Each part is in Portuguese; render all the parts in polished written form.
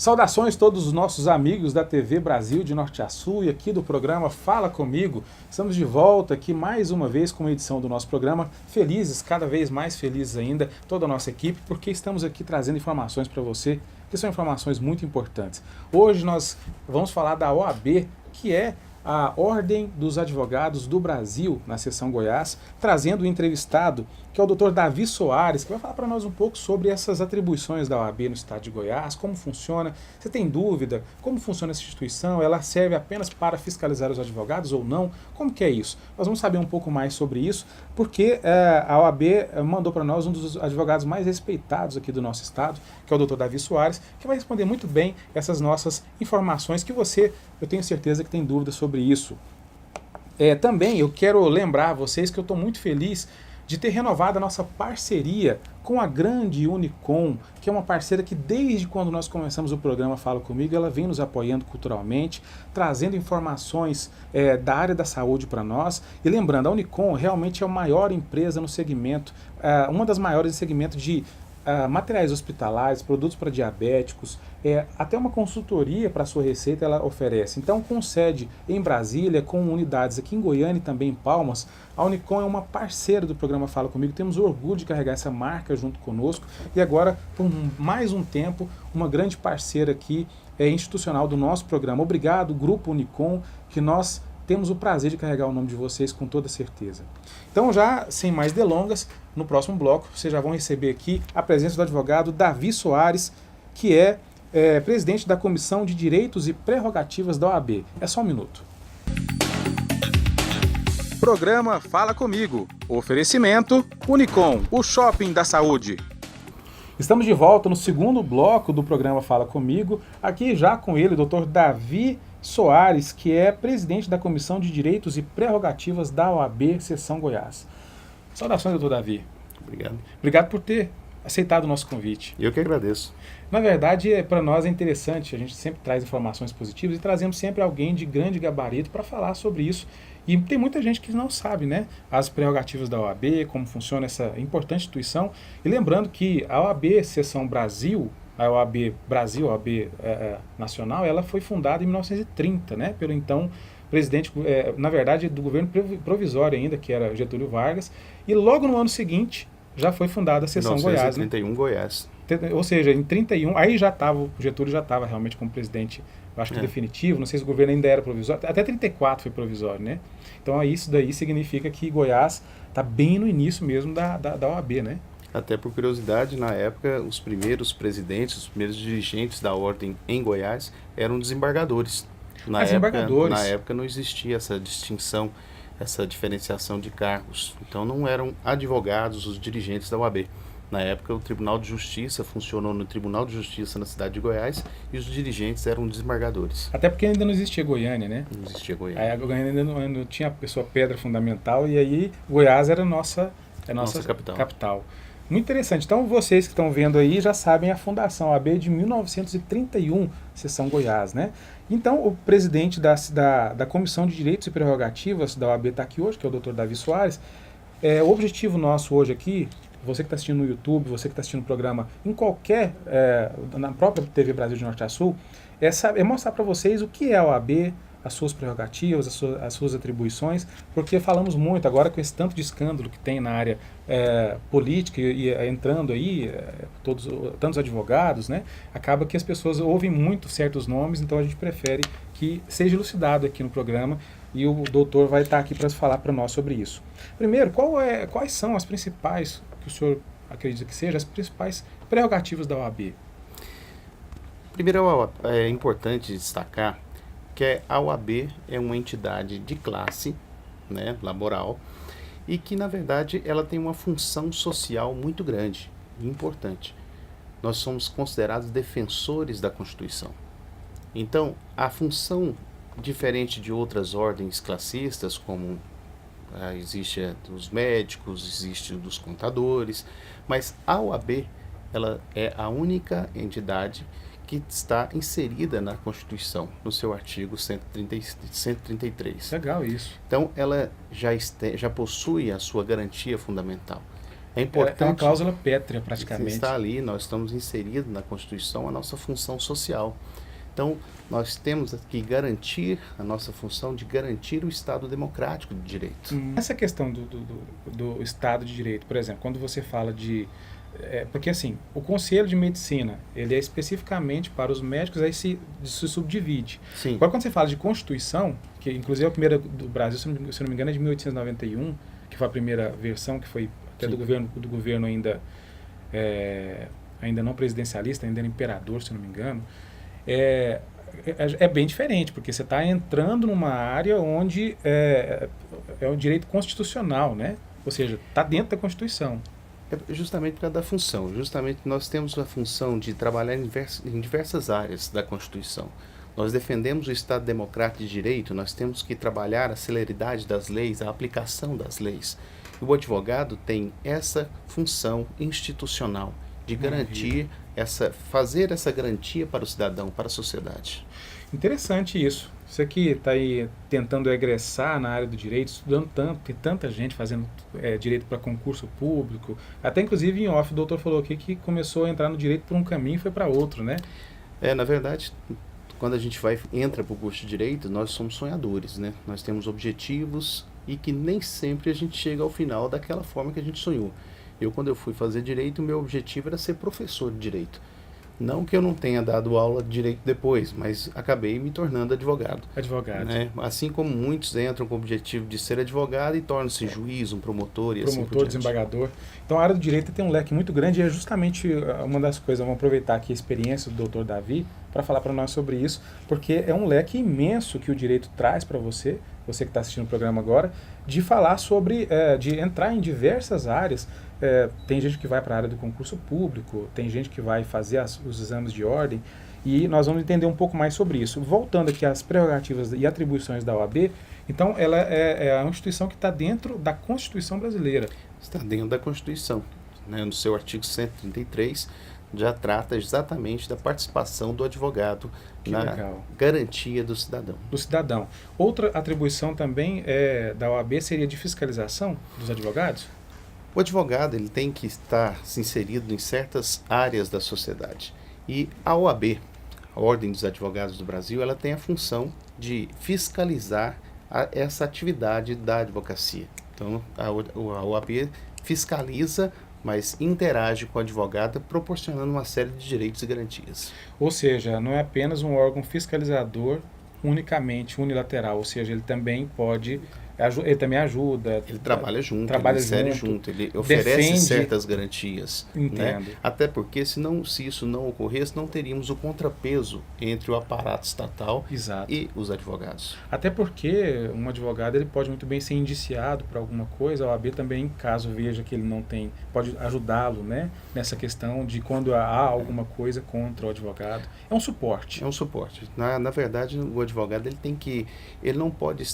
Saudações a todos os nossos amigos da TV Brasil de Norte a Sul e aqui do programa Fala Comigo. Estamos de volta aqui mais uma vez com uma edição do nosso programa. Felizes, cada vez mais felizes ainda, toda a nossa equipe, porque estamos aqui trazendo informações para você, que são informações muito importantes. Hoje nós vamos falar da OAB, que é a Ordem dos Advogados do Brasil, na seção Goiás, trazendo o entrevistado, que é o Dr. Davi Soares, que vai falar para nós um pouco sobre essas atribuições da OAB no estado de Goiás, como funciona, você tem dúvida, como funciona essa instituição, ela serve apenas para fiscalizar os advogados ou não, como que é isso? Nós vamos saber um pouco mais sobre isso, porque a OAB mandou para nós um dos advogados mais respeitados aqui do nosso estado, que é o Dr. Davi Soares, que vai responder muito bem essas nossas informações que você, eu tenho certeza que tem dúvidas sobre isso. Também eu quero lembrar a vocês que eu estou muito feliz de ter renovado a nossa parceria com a grande Unicom, que é uma parceira que desde quando nós começamos o programa Fala Comigo, ela vem nos apoiando culturalmente, trazendo informações da área da saúde para nós. E lembrando, a Unicom realmente é a maior empresa no segmento, uma das maiores no segmento de materiais hospitalares, produtos para diabéticos, até uma consultoria para a sua receita ela oferece. Então, com sede em Brasília, com unidades aqui em Goiânia e também em Palmas, a Unicom é uma parceira do programa Fala Comigo. Temos orgulho de carregar essa marca junto conosco e agora, por mais um tempo, uma grande parceira aqui institucional do nosso programa. Obrigado, Grupo Unicom, que nós temos o prazer de carregar o nome de vocês com toda certeza. Então, já sem mais delongas, no próximo bloco vocês já vão receber aqui a presença do advogado Davi Soares, que é presidente da Comissão de Direitos e Prerrogativas da OAB. É só um minuto. Programa Fala Comigo. Oferecimento Unicom, o shopping da saúde. Estamos de volta no segundo bloco do programa Fala Comigo, aqui já com ele, o Dr. Davi Soares, que é presidente da Comissão de Direitos e Prerrogativas da OAB, Seção Goiás. Saudações, doutor Davi. Obrigado. Obrigado por ter aceitado o nosso convite. Eu que agradeço. Na verdade, para nós é interessante, a gente sempre traz informações positivas e trazemos sempre alguém de grande gabarito para falar sobre isso. E tem muita gente que não sabe, né, as prerrogativas da OAB, como funciona essa importante instituição. E lembrando que a OAB Seção Brasil, a OAB Brasil, a OAB Nacional, ela foi fundada em 1930, né, pelo então presidente, na verdade, do governo provisório ainda, que era Getúlio Vargas, e logo no ano seguinte já foi fundada a Seção Goiás. 1931, né? Goiás. Ou seja, em 31, aí já estava, o Getúlio já estava realmente como presidente, eu acho que definitivo, não sei se o governo ainda era provisório, até 34 foi provisório, né? Então aí, isso daí significa que Goiás está bem no início mesmo da OAB, né? Até por curiosidade, na época, os primeiros presidentes, os primeiros dirigentes da ordem em Goiás eram desembargadores. Na época não existia essa distinção, essa diferenciação de cargos. Então não eram advogados os dirigentes da OAB. Na época o Tribunal de Justiça funcionou no Tribunal de Justiça na cidade de Goiás e os dirigentes eram desembargadores. Até porque ainda não existia Goiânia, né? Não existia Goiânia. Aí a Goiânia ainda não tinha a sua pedra fundamental e aí Goiás era a nossa capital. Muito interessante. Então, vocês que estão vendo aí já sabem a fundação OAB de 1931, Seção Goiás, né? Então, o presidente da Comissão de Direitos e Prerrogativas da OAB está aqui hoje, que é o Dr. Davi Soares. O objetivo nosso hoje aqui, você que está assistindo no YouTube, você que está assistindo o programa em qualquer, na própria TV Brasil de Norte a Sul, é mostrar para vocês o que é a OAB, as suas prerrogativas, as suas atribuições, porque falamos muito agora com esse tanto de escândalo que tem na área política e entrando aí, tantos advogados, né? Acaba que as pessoas ouvem muito certos nomes, então a gente prefere que seja elucidado aqui no programa e o doutor vai estar aqui para falar para nós sobre isso. Primeiro, quais são as principais, que o senhor acredita que sejam, as principais prerrogativas da OAB? Primeiro, é importante destacar que a OAB é uma entidade de classe, né, laboral, e que, na verdade, ela tem uma função social muito grande e importante. Nós somos considerados defensores da Constituição. Então, a função, diferente de outras ordens classistas, como existe a dos médicos, existe a dos contadores, mas a OAB ela é a única entidade que está inserida na Constituição, no seu artigo 133. Legal isso. Então, ela já possui a sua garantia fundamental. É É importante. uma cláusula pétrea, praticamente. Está ali, nós estamos inseridos na Constituição a nossa função social. Então, nós temos que garantir a nossa função de garantir o Estado democrático de direito. Essa questão do Estado de Direito, por exemplo, quando você fala de... porque assim, o Conselho de Medicina, ele é especificamente para os médicos, aí se subdivide. Sim. Agora, quando você fala de Constituição, que inclusive a primeira do Brasil, se não me engano, é de 1891, que foi a primeira versão, que foi até do governo ainda não presidencialista, ainda era imperador, se não me engano, é bem diferente, porque você está entrando numa área onde é um direito constitucional, né? Ou seja, está dentro da Constituição. É justamente por causa da função. Justamente nós temos a função de trabalhar em diversas áreas da Constituição. Nós defendemos o Estado democrático de direito, nós temos que trabalhar a celeridade das leis, a aplicação das leis. E o advogado tem essa função institucional de garantir fazer essa garantia para o cidadão, para a sociedade. Interessante isso. Você que está aí tentando egressar na área do direito, estudando tanto, tem tanta gente fazendo direito para concurso público, até inclusive em off o doutor falou aqui que começou a entrar no direito por um caminho e foi para outro, né? Na verdade, quando a gente entra para o curso de direito, nós somos sonhadores, né? Nós temos objetivos e que nem sempre a gente chega ao final daquela forma que a gente sonhou. Quando eu fui fazer direito, o meu objetivo era ser professor de direito. Não que eu não tenha dado aula de direito depois, mas acabei me tornando advogado. Né? Assim como muitos entram com o objetivo de ser advogado e tornam-se juiz, um promotor e assim por diante. Desembargador. Então a área do direito tem um leque muito grande e é justamente uma das coisas, vamos aproveitar aqui a experiência do Dr. Davi para falar para nós sobre isso, porque é um leque imenso que o direito traz para você que está assistindo o programa agora, de falar sobre, de entrar em diversas áreas. Tem gente que vai para a área do concurso público, tem gente que vai fazer os exames de ordem, e nós vamos entender um pouco mais sobre isso. Voltando aqui às prerrogativas e atribuições da OAB, então ela é a instituição que está dentro da Constituição brasileira. Está dentro da Constituição, né? No seu artigo 133, já trata exatamente da participação do advogado na garantia do cidadão. Outra atribuição também da OAB seria de fiscalização dos advogados? O advogado ele tem que estar inserido em certas áreas da sociedade. E a OAB, a Ordem dos Advogados do Brasil, ela tem a função de fiscalizar essa atividade da advocacia. Então, a OAB fiscaliza, mas interage com o advogado, proporcionando uma série de direitos e garantias. Ou seja, não é apenas um órgão fiscalizador unicamente unilateral, ou seja, ele também pode... Ele também ajuda. Ele trabalha junto, ele insere junto, ele oferece defende, certas garantias. Entendo. Né? Até porque, se isso não ocorresse, não teríamos o contrapeso entre o aparato estatal e os advogados. Até porque um advogado ele pode muito bem ser indiciado por alguma coisa, a OAB também, caso veja que ele não tem, pode ajudá-lo, né, nessa questão de quando há alguma coisa contra o advogado. É um suporte. É um suporte. Na verdade, o advogado ele não pode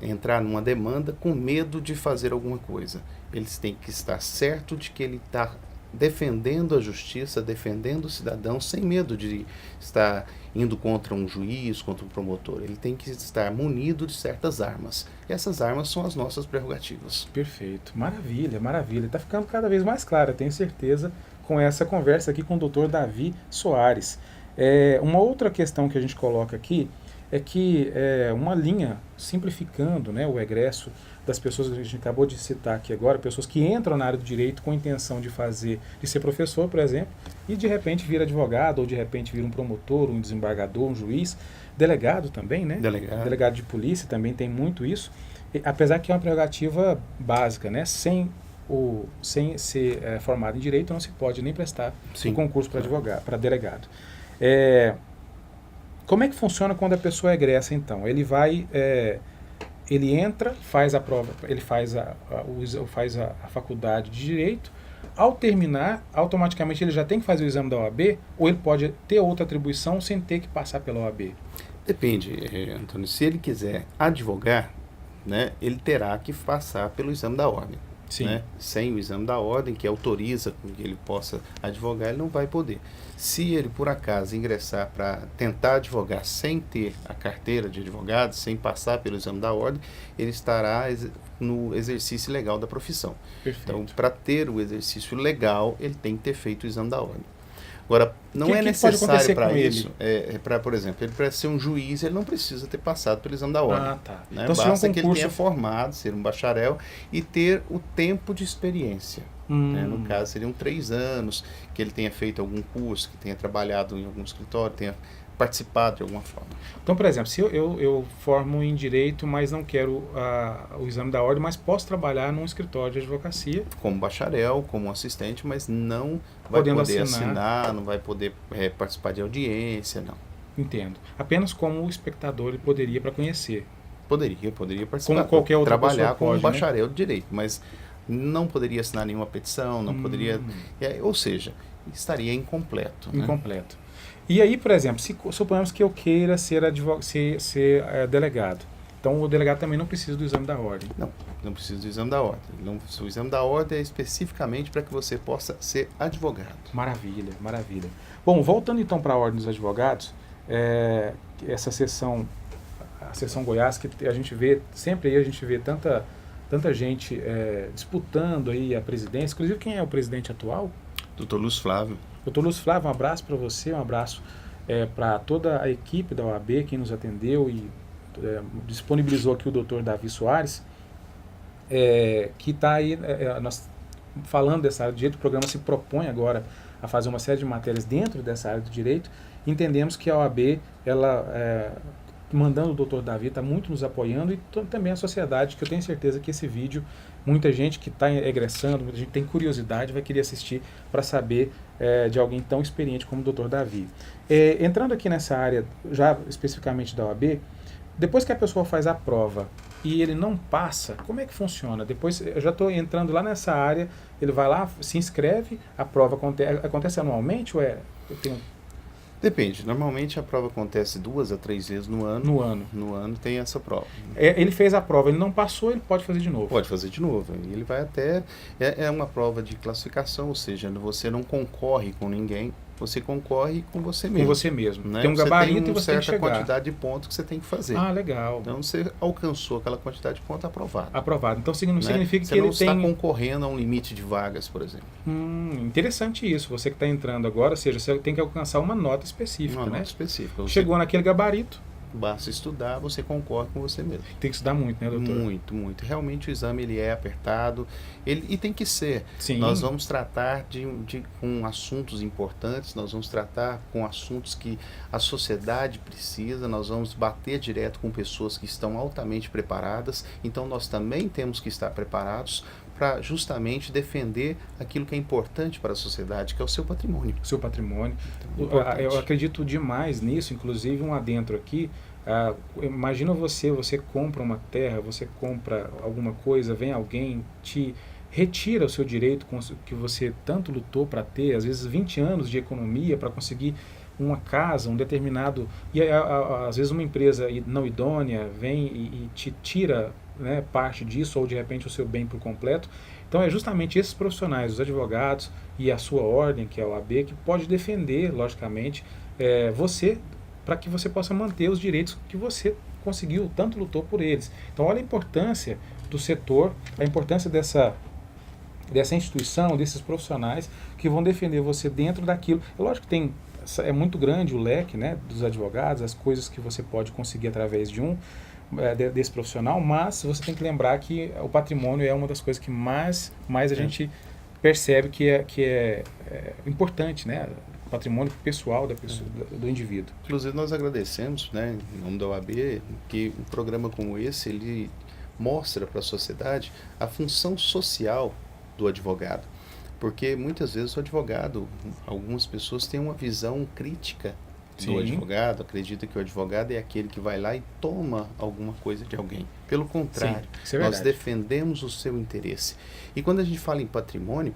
entrar numa demanda com medo de fazer alguma coisa. Eles têm que estar certo de que ele está defendendo a justiça, defendendo o cidadão, sem medo de estar indo contra um juiz, contra um promotor. Ele tem que estar munido de certas armas. E essas armas são as nossas prerrogativas. Perfeito. Maravilha, maravilha. Está ficando cada vez mais claro, eu tenho certeza, com essa conversa aqui com o Dr. Davi Soares. Uma outra questão que a gente coloca aqui é que uma linha simplificando, né, o egresso das pessoas que a gente acabou de citar aqui agora, pessoas que entram na área do direito com a intenção de ser professor, por exemplo, e de repente vira advogado, ou de repente vira um promotor, um desembargador, um juiz, delegado também, né? Delegado de polícia também tem muito isso, apesar que é uma prerrogativa básica, né? Sem ser formado em direito, não se pode nem prestar um concurso para delegado. Como é que funciona quando a pessoa egressa, então? Ele entra, faz a prova, ele faz a faculdade de Direito. Ao terminar, automaticamente ele já tem que fazer o exame da OAB, ou ele pode ter outra atribuição sem ter que passar pela OAB? Depende, Antônio. Se ele quiser advogar, né, ele terá que passar pelo exame da ordem. Sim. Né? Sem o exame da ordem, que autoriza que ele possa advogar, ele não vai poder. Se ele, por acaso, ingressar para tentar advogar sem ter a carteira de advogado, sem passar pelo exame da ordem, ele estará no exercício legal da profissão. Perfeito. Então, para ter o exercício legal, ele tem que ter feito o exame da ordem. Agora, não é que pode necessário acontecer para com isso, por exemplo, ele para ser um juiz, ele não precisa ter passado pelo exame da ordem. Ah, tá. Né? Então, se Basta tiver um que ele concurso... tenha formado, ser um bacharel e ter o tempo de experiência. Né? No caso, seriam 3 anos, que ele tenha feito algum curso, que tenha trabalhado em algum escritório, tenha participado de alguma forma. Então, por exemplo, se eu formo em Direito, mas não quero o exame da ordem, mas posso trabalhar num escritório de advocacia. Como bacharel, como assistente, mas não vai Podendo poder assinar. assinar, não vai poder participar de audiência, não. Entendo. Apenas como espectador ele poderia para conhecer. Poderia participar. Como qualquer outra trabalhar pessoa como pode, bacharel de Direito, mas não poderia assinar nenhuma petição, não poderia... ou seja, estaria incompleto. Né? Incompleto. E aí, por exemplo, suponhamos que eu queira ser delegado. Então, o delegado também não precisa do exame da ordem. Não precisa do exame da ordem. O exame da ordem é especificamente para que você possa ser advogado. Maravilha, maravilha. Bom, voltando então para a Ordem dos Advogados, essa sessão, a sessão Goiás, que a gente vê, sempre aí a gente vê tanta gente disputando aí a presidência. Inclusive, quem é o presidente atual? Dr. Lúcio Flávio. Doutor Lúcio Flávio, um abraço para você, um abraço para toda a equipe da OAB, quem nos atendeu e disponibilizou aqui o doutor Davi Soares, que está aí, nós falando dessa área do direito, o programa se propõe agora a fazer uma série de matérias dentro dessa área do direito. Entendemos que a OAB, ela, mandando o doutor Davi, está muito nos apoiando, e também a sociedade, que eu tenho certeza que esse vídeo, muita gente que está egressando, muita gente que tem curiosidade, vai querer assistir para saber de alguém tão experiente como o doutor Davi. Entrando aqui nessa área, já especificamente da OAB, depois que a pessoa faz a prova e ele não passa, como é que funciona? Depois, eu já estou entrando lá nessa área, ele vai lá, se inscreve, a prova acontece anualmente ou Depende. Normalmente a prova acontece 2 a 3 vezes no ano. No ano tem essa prova. Ele fez a prova, ele não passou, ele pode fazer de novo. Pode fazer de novo. Ele vai até... É uma prova de classificação, ou seja, você não concorre com ninguém, você concorre com você mesmo. Com você mesmo. Né? Tem um gabarito e você tem que chegar. Você tem uma certa quantidade de pontos que você tem que fazer. Ah, legal. Então você alcançou aquela quantidade de pontos, aprovado. Aprovado. Então não significa você que não ele tem... está concorrendo a um limite de vagas, por exemplo. Interessante isso. Você que está entrando agora, ou seja, você tem que alcançar uma nota específica, Uma né? nota específica. Chegou naquele gabarito. Basta estudar, você concorre com você mesmo. Tem que estudar muito, né, doutor? Muito, muito. Realmente o exame ele é apertado, e tem que ser. Sim. Nós vamos tratar com assuntos importantes, nós vamos tratar com assuntos que a sociedade precisa, nós vamos bater direto com pessoas que estão altamente preparadas, então nós também temos que estar preparados para justamente defender aquilo que é importante para a sociedade, que é o seu patrimônio. Seu patrimônio. Então, eu acredito demais nisso, inclusive um adentro aqui. Imagina você compra uma terra, você compra alguma coisa, vem alguém, te retira o seu direito que você tanto lutou para ter, às vezes 20 anos de economia para conseguir uma casa, um determinado... E às vezes uma empresa não idônea vem e te tira, né, parte disso, ou de repente o seu bem por completo. Então é justamente esses profissionais, os advogados e a sua ordem, que é a OAB, que pode defender, logicamente, você, para que você possa manter os direitos que você conseguiu, tanto lutou por eles. Então olha a importância do setor, a importância dessa instituição, desses profissionais que vão defender você dentro daquilo. É lógico que é muito grande o leque, né, dos advogados, as coisas que você pode conseguir através de desse profissional, mas você tem que lembrar que o patrimônio é uma das coisas que mais a gente percebe que é importante, né? O patrimônio pessoal da pessoa, do indivíduo. Inclusive nós agradecemos, né, em nome da OAB, que um programa como esse, ele mostra para a sociedade a função social do advogado. Porque muitas vezes o advogado, algumas pessoas têm uma visão crítica do advogado, acredita que o advogado é aquele que vai lá e toma alguma coisa de alguém. Pelo contrário, nós defendemos o seu interesse. E quando a gente fala em patrimônio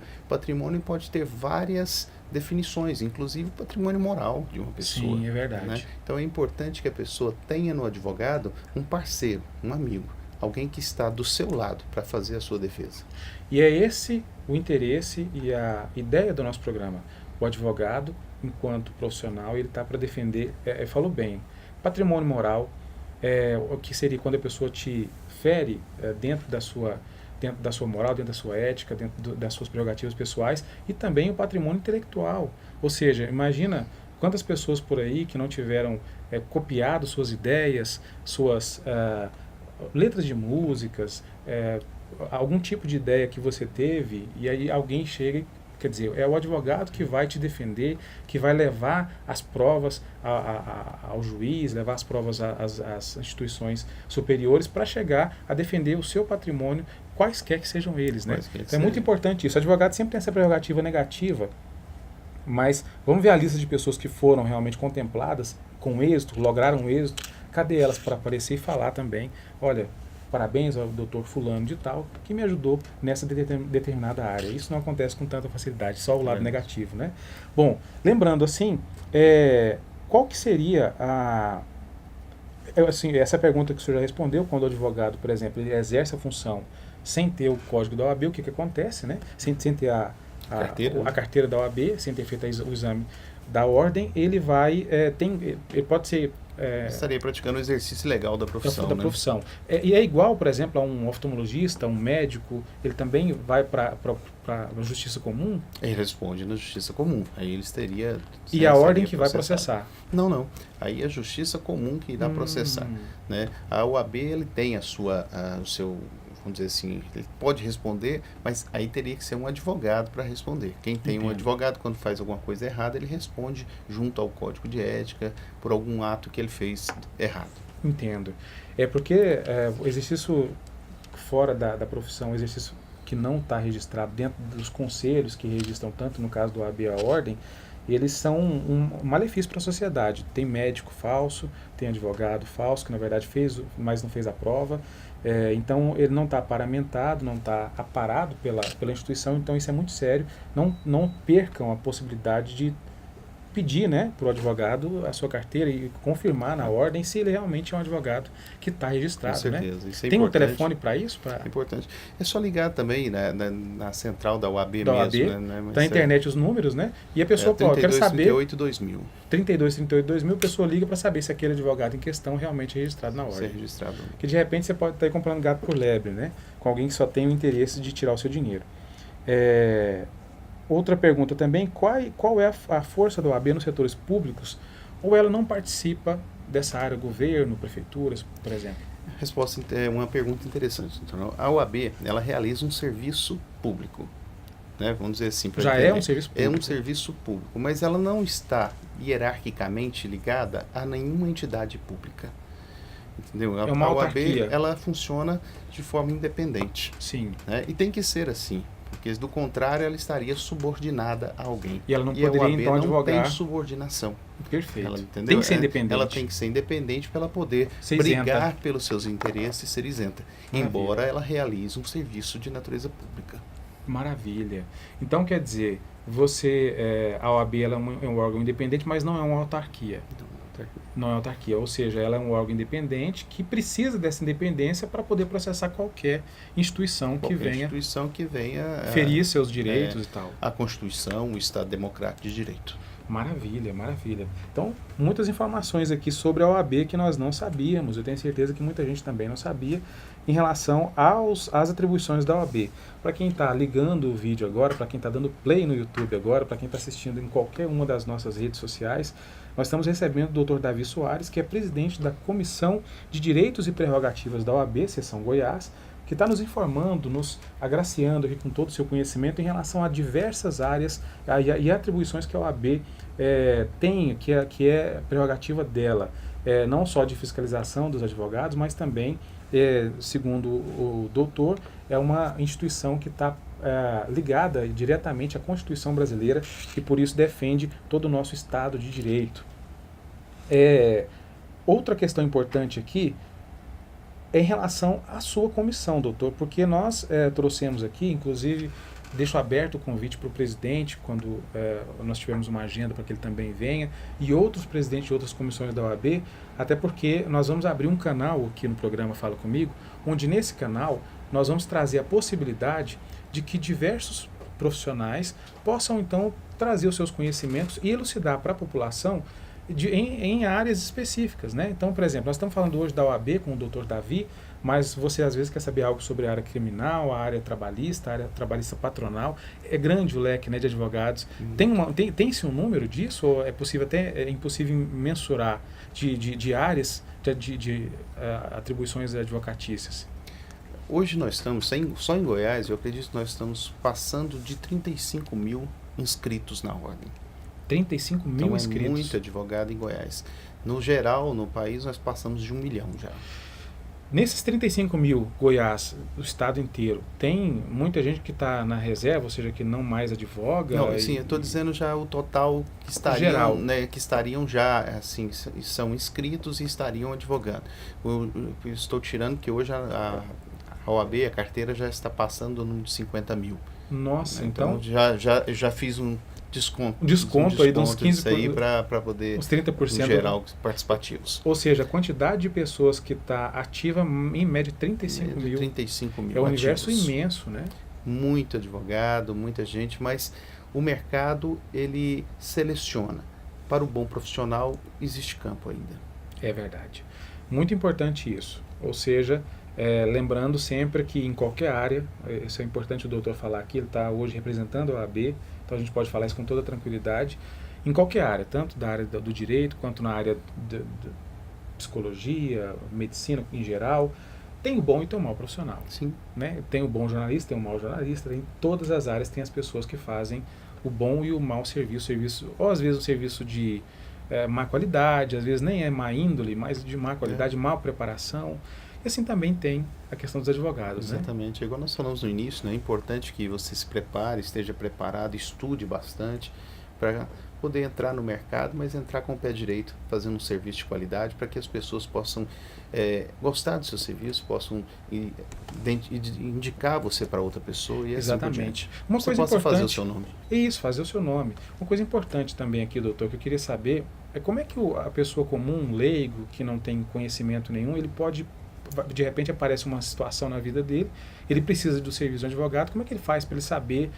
pode ter várias definições, inclusive patrimônio moral de uma pessoa. Sim, é verdade. Né? Então é importante que a pessoa tenha no advogado um parceiro, um amigo, alguém que está do seu lado para fazer a sua defesa. E é esse o interesse e a ideia do nosso programa. O advogado, enquanto profissional, ele está para defender, falou bem, patrimônio moral, o que seria quando a pessoa te interfere dentro da sua moral, dentro da sua ética, dentro das suas prerrogativas pessoais, e também o patrimônio intelectual. Ou seja, imagina quantas pessoas por aí que não tiveram copiado suas ideias, suas letras de músicas, algum tipo de ideia que você teve, e aí alguém chega e, quer dizer, é o advogado que vai te defender, que vai levar as provas ao juiz, levar as provas às instituições superiores para chegar a defender o seu patrimônio, quaisquer que sejam eles, né? Então é muito importante isso. O advogado sempre tem essa prerrogativa negativa, mas vamos ver a lista de pessoas que foram realmente contempladas com êxito, lograram êxito. Cadê elas para aparecer e falar também? Olha, parabéns ao doutor fulano de tal, que me ajudou nessa determinada área. Isso não acontece com tanta facilidade, só o lado negativo, né? Bom, lembrando assim, qual que seria assim, essa pergunta que o senhor já respondeu, quando o advogado, por exemplo, ele exerce a função sem ter o código da OAB, o que acontece, né? Sem ter a carteira da OAB, sem ter feito o exame da ordem, ele vai, ele pode ser... estaria praticando o exercício legal da profissão. Da profissão. E é igual, por exemplo, a um oftalmologista, um médico, ele também vai para a justiça comum? Ele responde na justiça comum. Aí eles teria... E a ordem que vai processar? Não. Aí é a justiça comum que irá processar. Né? A OAB, ele tem o seu... Vamos dizer assim, ele pode responder, mas aí teria que ser um advogado para responder. Quem tem um advogado, quando faz alguma coisa errada, ele responde junto ao código de ética por algum ato que ele fez errado. Entendo. É porque o exercício fora da profissão, o exercício que não está registrado dentro dos conselhos que registram, tanto no caso do OAB e a ordem, eles são um malefício para a sociedade. Tem médico falso, tem advogado falso, que na verdade fez, mas não fez a prova. Então ele não está paramentado, não está aparado pela instituição, então isso é muito sério. Não percam a possibilidade de pedir, né, para o advogado a sua carteira e confirmar na ordem se ele realmente é um advogado que está registrado. Com certeza. Né? Isso é tem importante. Um telefone para isso? É importante. É só ligar também, né, na central da OAB mesmo. Né? Da internet os números, né? E a pessoa pode, quer saber... 3238-2000. 3238-2000, a pessoa liga para saber se aquele advogado em questão realmente é registrado na ordem. Registrado. Porque de repente você pode estar aí comprando gato por lebre, né? Com alguém que só tem o interesse de tirar o seu dinheiro. Outra pergunta também, qual é a força da OAB nos setores públicos, ou ela não participa dessa área, governo, prefeituras, por exemplo? A resposta é uma pergunta interessante. Então, a OAB, ela realiza um serviço público. Né? Vamos dizer assim. Já é um serviço público? É um serviço público, mas ela não está hierarquicamente ligada a nenhuma entidade pública. Entendeu? É uma autarquia. A OAB, ela funciona de forma independente. Sim. Né? E tem que ser assim. Porque, do contrário, ela estaria subordinada a alguém. E ela não poderia, então, advogar. Não tem subordinação. Perfeito. Ela, entendeu? Tem que ser independente. Ela tem que ser independente para ela poder brigar pelos seus interesses e ser isenta. Maravilha. Embora ela realize um serviço de natureza pública. Maravilha. Então, quer dizer, a OAB ela é um órgão independente, mas não é uma autarquia. Não é autarquia, ou seja, ela é um órgão independente que precisa dessa independência para poder processar qualquer instituição que venha ferir seus direitos e tal. A Constituição, o Estado Democrático de Direito. Maravilha, maravilha. Então, muitas informações aqui sobre a OAB que nós não sabíamos. Eu tenho certeza que muita gente também não sabia em relação às atribuições da OAB. Para quem está ligando o vídeo agora, para quem está dando play no YouTube agora, para quem está assistindo em qualquer uma das nossas redes sociais, nós estamos recebendo o Dr. Davi Soares, que é presidente da Comissão de Direitos e Prerrogativas da OAB, Seção Goiás, que está nos informando, nos agraciando aqui com todo o seu conhecimento em relação a diversas áreas e atribuições que a OAB tem, que é prerrogativa dela, não só de fiscalização dos advogados, mas também, segundo o doutor, é uma instituição que está ligada diretamente à Constituição brasileira e por isso defende todo o nosso Estado de Direito. Outra questão importante aqui é em relação à sua comissão, doutor, porque nós trouxemos aqui, inclusive, deixo aberto o convite para o presidente, quando nós tivermos uma agenda para que ele também venha, e outros presidentes de outras comissões da OAB, até porque nós vamos abrir um canal aqui no programa Fala Comigo, onde nesse canal nós vamos trazer a possibilidade de que diversos profissionais possam, então, trazer os seus conhecimentos e elucidar para a população em áreas específicas, né? Então, por exemplo, nós estamos falando hoje da OAB com o Dr. Davi, mas você às vezes quer saber algo sobre a área criminal, a área trabalhista patronal. É grande o leque, né, de advogados. Tem-se um número disso? Ou é impossível mensurar de áreas de atribuições advocatícias? Hoje nós estamos, só em Goiás, eu acredito que nós estamos passando de 35 mil inscritos na ordem. 35 mil então inscritos. É muito advogado em Goiás. No geral, no país, nós passamos de 1 milhão já. Nesses 35 mil, Goiás, o estado inteiro, tem muita gente que está na reserva, ou seja, que não mais advoga? Não, sim, eu estou dizendo já o total que estariam, né, que estariam já, assim, são inscritos e estariam advogando. Eu estou tirando que hoje a OAB, a carteira, já está passando no de 50 mil. Nossa, né? Então já fiz um desconto aí de uns 15% aí para poder uns 30% em geral participativos. Ou seja, a quantidade de pessoas que está ativa, em média 35 mil. 35 mil. É um universo ativos. imenso, né? Muito advogado, muita gente, mas o mercado ele seleciona. Para o bom profissional existe campo ainda. É verdade. Muito importante isso. Ou seja, lembrando sempre que em qualquer área, isso é importante o doutor falar aqui, ele está hoje representando a OAB, então a gente pode falar isso com toda tranquilidade, em qualquer área, tanto da área do direito, quanto na área de psicologia, medicina em geral, tem o bom e tem o mau profissional. Sim. Né? Tem o bom jornalista, tem o mau jornalista, em todas as áreas tem as pessoas que fazem o bom e o mau serviço, ou às vezes um serviço de má qualidade, às vezes nem é má índole, mas de má qualidade, má preparação. E assim também tem a questão dos advogados. Exatamente. Né? Igual nós falamos no início, né? É importante que você se prepare, esteja preparado, estude bastante para poder entrar no mercado, mas entrar com o pé direito, fazendo um serviço de qualidade para que as pessoas possam gostar do seu serviço, possam indicar você para outra pessoa e Exatamente. Assim Uma você coisa possa importante, fazer o seu nome. Isso, fazer o seu nome. Uma coisa importante também aqui, doutor, que eu queria saber é como é que a pessoa comum, um leigo, que não tem conhecimento nenhum, ele pode, de repente aparece uma situação na vida dele, ele precisa do serviço de um advogado, como é que ele faz para ele saber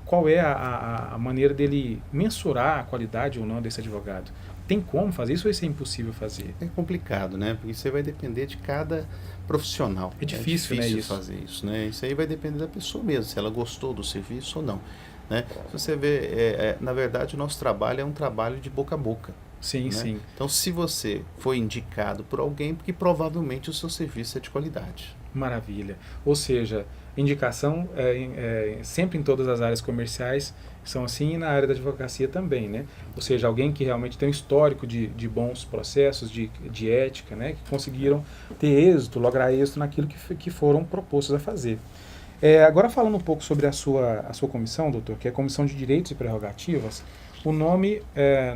qual é a maneira dele mensurar a qualidade ou não desse advogado? Tem como fazer isso ou isso é impossível fazer? É complicado, né? Porque isso vai depender de cada profissional. É difícil, né, isso? fazer isso, né? Isso aí vai depender da pessoa mesmo, se ela gostou do serviço ou não. Né? Se você vê, na verdade, o nosso trabalho é um trabalho de boca a boca. Sim, né? sim. Então, se você foi indicado por alguém, porque provavelmente o seu serviço é de qualidade. Maravilha. Ou seja, indicação sempre em todas as áreas comerciais são assim e na área da advocacia também, né? Ou seja, alguém que realmente tem um histórico de bons processos, de ética, né? Que conseguiram ter êxito, lograr êxito naquilo que foram propostos a fazer. Agora falando um pouco sobre a sua comissão, doutor, que é a Comissão de Direitos e Prerrogativas, o nome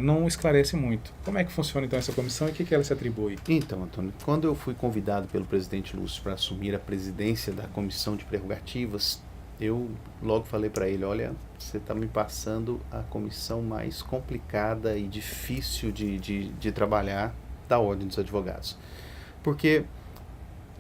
não esclarece muito. Como é que funciona então essa comissão e o que ela se atribui? Então, Antônio, quando eu fui convidado pelo presidente Lúcio para assumir a presidência da Comissão de Prerrogativas, eu logo falei para ele, olha, você está me passando a comissão mais complicada e difícil de trabalhar da Ordem dos Advogados. Porque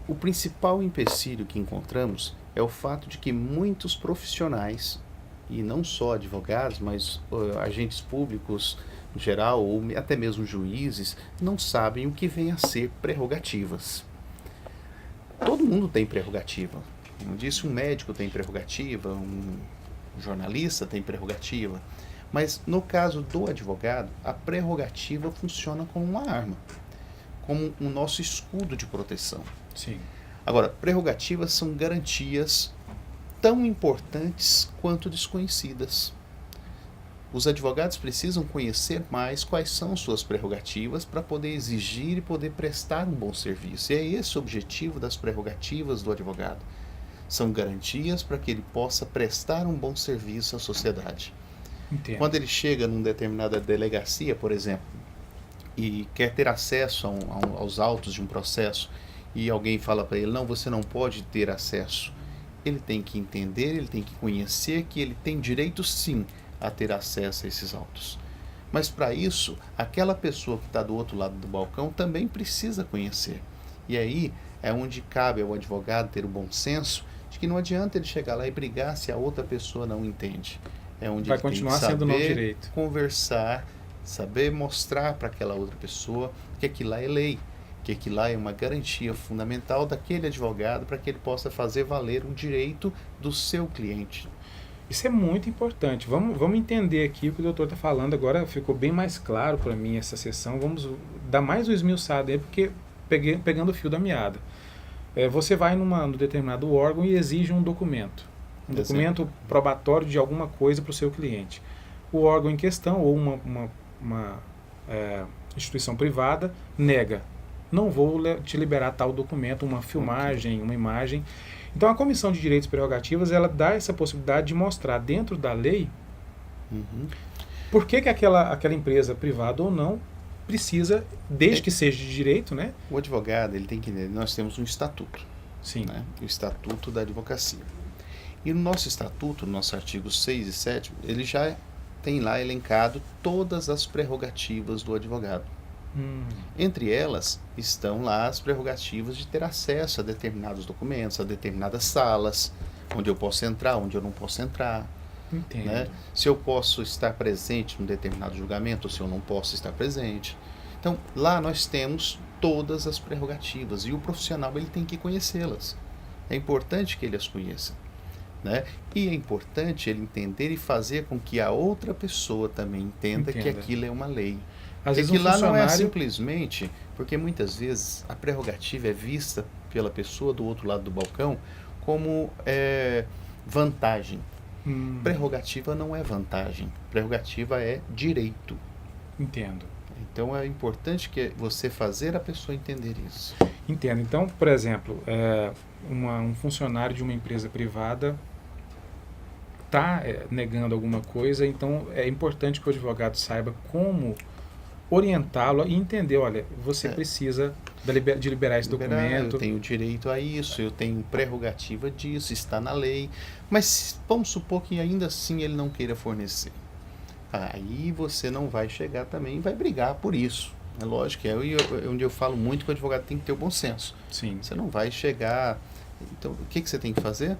o principal empecilho que encontramos é o fato de que muitos profissionais, e não só advogados, mas agentes públicos em geral, ou até mesmo juízes, não sabem o que vem a ser prerrogativas. Todo mundo tem prerrogativa. Como disse, um médico tem prerrogativa, um jornalista tem prerrogativa. Mas no caso do advogado, a prerrogativa funciona como uma arma, como o nosso escudo de proteção. Sim. Agora, prerrogativas são garantias tão importantes quanto desconhecidas. Os advogados precisam conhecer mais quais são suas prerrogativas para poder exigir e poder prestar um bom serviço. E é esse o objetivo das prerrogativas do advogado. São garantias para que ele possa prestar um bom serviço à sociedade. Entendo. Quando ele chega numa determinada delegacia, por exemplo, e quer ter acesso aos autos de um processo, e alguém fala para ele, não, você não pode ter acesso. Ele tem que entender, ele tem que conhecer que ele tem direito sim a ter acesso a esses autos. Mas para isso, aquela pessoa que está do outro lado do balcão também precisa conhecer. E aí é onde cabe ao advogado ter o bom senso de que não adianta ele chegar lá e brigar se a outra pessoa não entende. É onde vai ele continuar tem que sendo no saber direito. conversar saber mostrar para aquela outra pessoa que aquilo lá é lei, que aquilo lá é uma garantia fundamental daquele advogado para que ele possa fazer valer o direito do seu cliente. Isso é muito importante. Vamos entender aqui o que o doutor está falando. Agora ficou bem mais claro para mim essa sessão. Vamos dar mais um esmiuçado aí, porque pegando o fio da meada. Você vai num determinado órgão e exige um documento. Um documento probatório de alguma coisa para o seu cliente. O órgão em questão, ou uma instituição privada, nega. Não vou te liberar tal documento, uma filmagem, uma imagem. Então a Comissão de Direitos e Prerrogativas, ela dá essa possibilidade de mostrar dentro da lei por que aquela empresa privada ou não precisa, desde que seja de direito, né? O advogado, ele tem que entender, nós temos um estatuto. Sim. Né? O Estatuto da Advocacia. E no nosso estatuto, no nosso artigo 6 e 7, ele já tem lá elencado todas as prerrogativas do advogado. Entre elas estão lá as prerrogativas de ter acesso a determinados documentos, a determinadas salas, onde eu posso entrar, onde eu não posso entrar. Entendo. Né? Se eu posso estar presente num determinado julgamento, ou se eu não posso estar presente. Então, lá nós temos todas as prerrogativas e o profissional ele tem que conhecê-las. É importante que ele as conheça. Né? E é importante ele entender e fazer com que a outra pessoa também entenda que aquilo é uma lei. Às vezes lá não é simplesmente, porque muitas vezes a prerrogativa é vista pela pessoa do outro lado do balcão como vantagem. Prerrogativa não é vantagem, prerrogativa é direito. Entendo. Então é importante que você fazer a pessoa entender isso. Entendo. Então, por exemplo, um funcionário de uma empresa privada está negando alguma coisa, então é importante que o advogado saiba como orientá-lo e entender, olha, você precisa de liberar esse documento. Eu tenho direito a isso, eu tenho prerrogativa disso, está na lei, mas vamos supor que ainda assim ele não queira fornecer. Aí você não vai chegar também e vai brigar por isso. É lógico, onde eu falo muito que o advogado tem que ter o bom senso. Sim. Você não vai chegar... Então, o que você tem que fazer?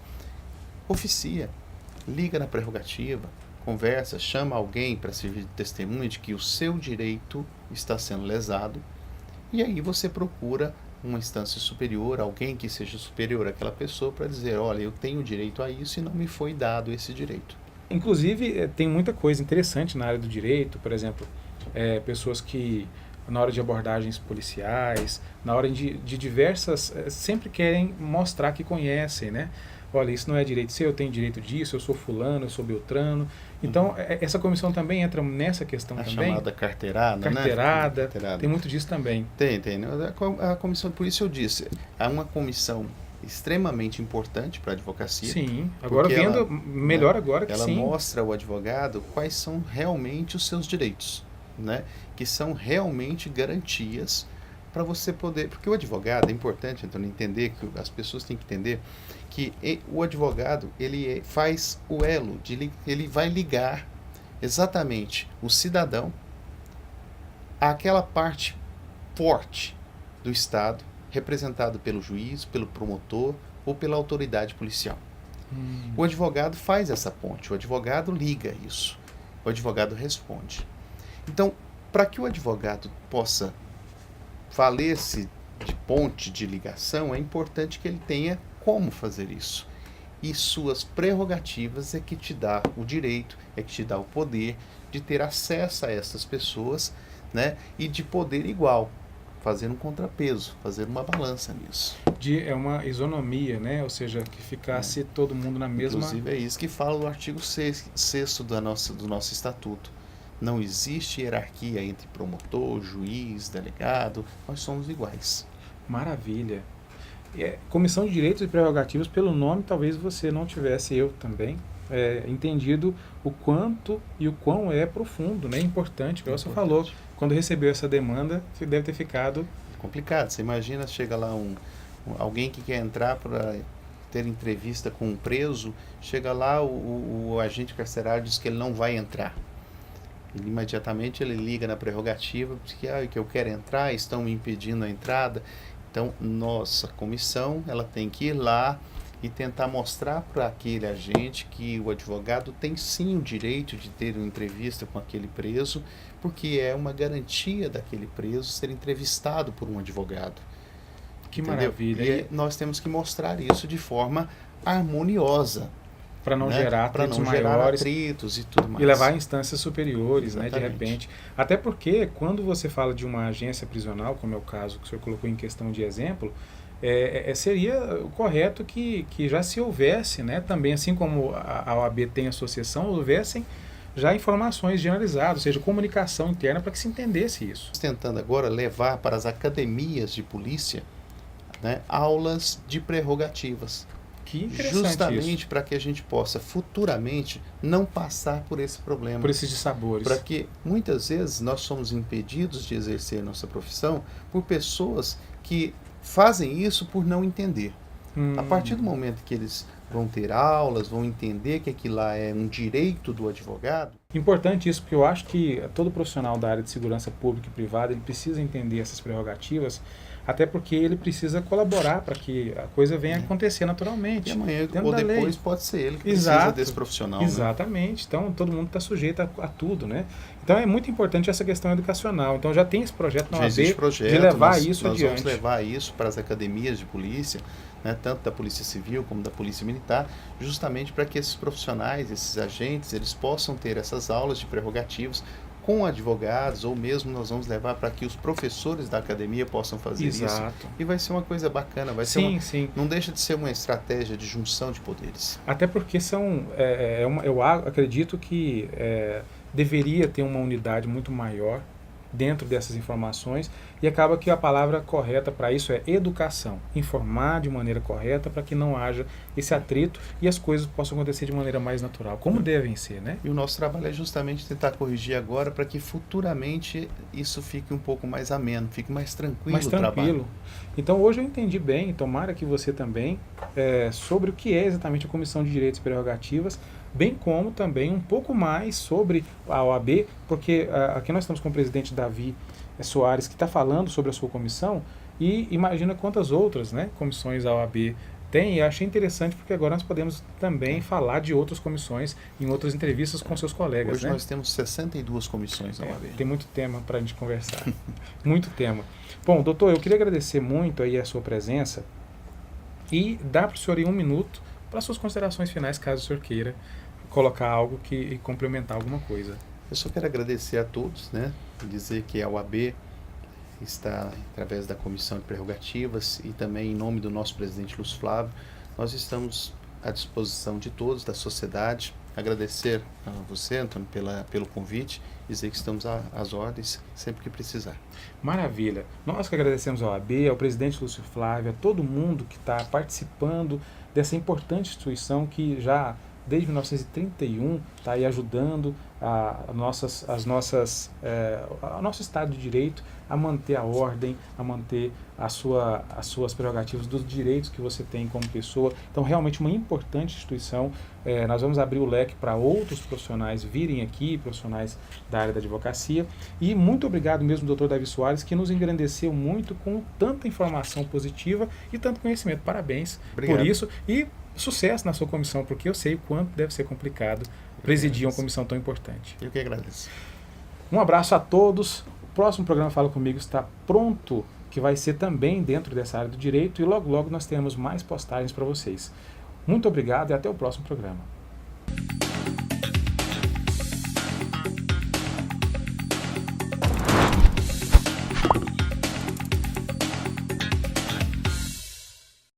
Oficia, liga na prerrogativa, conversa, chama alguém para servir de testemunha de que o seu direito está sendo lesado, e aí você procura uma instância superior, alguém que seja superior àquela pessoa para dizer, olha, eu tenho direito a isso e não me foi dado esse direito. Inclusive, tem muita coisa interessante na área do direito, por exemplo, pessoas que, na hora de abordagens policiais, na hora de diversas, sempre querem mostrar que conhecem, né? Olha, isso não é direito seu, eu tenho direito disso, eu sou fulano, eu sou beltrano. Então, essa comissão também entra nessa questão também. A chamada carteirada, né? Carteirada, tem muito disso também. Tem. A comissão, por isso eu disse, é uma comissão extremamente importante para a advocacia. Sim, agora vendo melhor agora que ela sim. Ela mostra ao advogado quais são realmente os seus direitos, né? Que são realmente garantias para você poder... Porque o advogado, é importante, então, entender, que as pessoas têm que entender que o advogado, ele faz o elo, ele vai ligar exatamente o cidadão àquela parte forte do Estado, representado pelo juiz, pelo promotor ou pela autoridade policial. O advogado faz essa ponte, o advogado liga isso, o advogado responde. Então, para que o advogado possa valer-se de ponte de ligação, é importante que ele tenha como fazer isso. E suas prerrogativas é que te dá o direito, é que te dá o poder de ter acesso a essas pessoas, né? E de poder igual, fazer um contrapeso, fazer uma balança nisso. É uma isonomia, né? Ou seja, que ficasse todo mundo na mesma... Inclusive é isso que fala o artigo 6º do nosso estatuto. Não existe hierarquia entre promotor, juiz, delegado, nós somos iguais. Maravilha. Comissão de Direitos e Prerrogativas, pelo nome, talvez você não tivesse, eu também, entendido o quanto e o quão é profundo, né? Importante, como você falou, quando recebeu essa demanda, você deve ter ficado... Complicado, você imagina, chega lá alguém que quer entrar para ter entrevista com um preso, chega lá, o agente carcerário diz que ele não vai entrar. Imediatamente ele liga na prerrogativa, diz que eu quero entrar, estão me impedindo a entrada. Então, nossa comissão, ela tem que ir lá e tentar mostrar para aquele agente que o advogado tem sim o direito de ter uma entrevista com aquele preso, porque é uma garantia daquele preso ser entrevistado por um advogado. Que Entendeu? maravilha. E nós temos que mostrar isso de forma harmoniosa, Para não né? gerar Para atritos não gerar maiores atritos e tudo mais. e levar a instâncias superiores, né, de Exatamente. repente. Até porque, quando você fala de uma agência prisional, como é o caso que o senhor colocou em questão de exemplo, seria correto que já se houvesse, né, também, assim como a OAB tem associação, houvessem já informações generalizadas, ou seja, comunicação interna para que se entendesse isso. Estamos tentando agora levar para as academias de polícia, né, aulas de prerrogativas. Que interessante Justamente isso. para que a gente possa futuramente não passar por esse problema. Por esses dissabores. Para que muitas vezes nós somos impedidos de exercer nossa profissão por pessoas que fazem isso por não entender. A partir do momento que eles vão ter aulas, vão entender que aquilo lá é um direito do advogado. Importante isso, porque eu acho que todo profissional da área de segurança pública e privada, ele precisa entender essas prerrogativas, até porque ele precisa colaborar para que a coisa venha a acontecer naturalmente. E amanhã dentro ou da lei. depois pode ser ele que Exato. precisa desse profissional. Né? Exatamente. Então todo mundo está sujeito a tudo, né? Então é muito importante essa questão educacional. Então já tem esse projeto na Já OAB existe projeto, de levar nós isso vamos adiante. levar isso para as academias de polícia, né, tanto da Polícia Civil como da Polícia Militar, justamente para que esses profissionais, esses agentes, eles possam ter essas aulas de prerrogativos com advogados, ou mesmo nós vamos levar para que os professores da academia possam fazer isso. Exato. E vai ser uma coisa bacana, vai ser Sim, sim. não deixa de ser uma estratégia de junção de poderes. Até porque são, eu acredito que deveria ter uma unidade muito maior dentro dessas informações, e acaba que a palavra correta para isso é educação, informar de maneira correta para que não haja esse atrito e as coisas possam acontecer de maneira mais natural, como devem ser, né? E o nosso trabalho é justamente tentar corrigir agora para que futuramente isso fique um pouco mais ameno, fique mais tranquilo Mais o trabalho. tranquilo. Então hoje eu entendi bem, tomara que você também, sobre o que é exatamente a Comissão de Direitos e Prerrogativas, bem como também um pouco mais sobre a OAB, porque aqui nós estamos com o presidente Davi Soares, que está falando sobre a sua comissão, e imagina quantas outras, né, comissões a OAB tem, e achei interessante porque agora nós podemos também falar de outras comissões em outras entrevistas com seus colegas. Hoje né? nós temos 62 comissões na OAB. Tem muito tema para a gente conversar. Muito tema. Bom, doutor, eu queria agradecer muito aí a sua presença e dar para o senhor aí 1 minuto para suas considerações finais, caso o senhor queira colocar algo e complementar alguma coisa. Eu só quero agradecer a todos, né? Dizer que a OAB está, através da Comissão de Prerrogativas e também em nome do nosso presidente Lúcio Flávio, nós estamos à disposição de todos, da sociedade. Agradecer a você, Antônio, pelo convite, dizer que estamos às ordens sempre que precisar. Maravilha. Nós que agradecemos ao OAB, ao presidente Lúcio Flávio, a todo mundo que está participando dessa importante instituição que já desde 1931 está aí ajudando o nosso Estado de Direito a manter a ordem, a manter as suas prerrogativas dos direitos que você tem como pessoa. Então, realmente uma importante instituição. Nós vamos abrir o leque para outros profissionais virem aqui, profissionais da área da advocacia. E muito obrigado mesmo, doutor Davi Soares, que nos engrandeceu muito com tanta informação positiva e tanto conhecimento. Parabéns Obrigado. por isso. E sucesso na sua comissão, porque eu sei o quanto deve ser complicado presidir uma comissão tão importante. Eu que agradeço. Um abraço a todos. O próximo programa Fala Comigo está pronto, que vai ser também dentro dessa área do direito, e logo logo nós teremos mais postagens para vocês. Muito obrigado e até o próximo programa.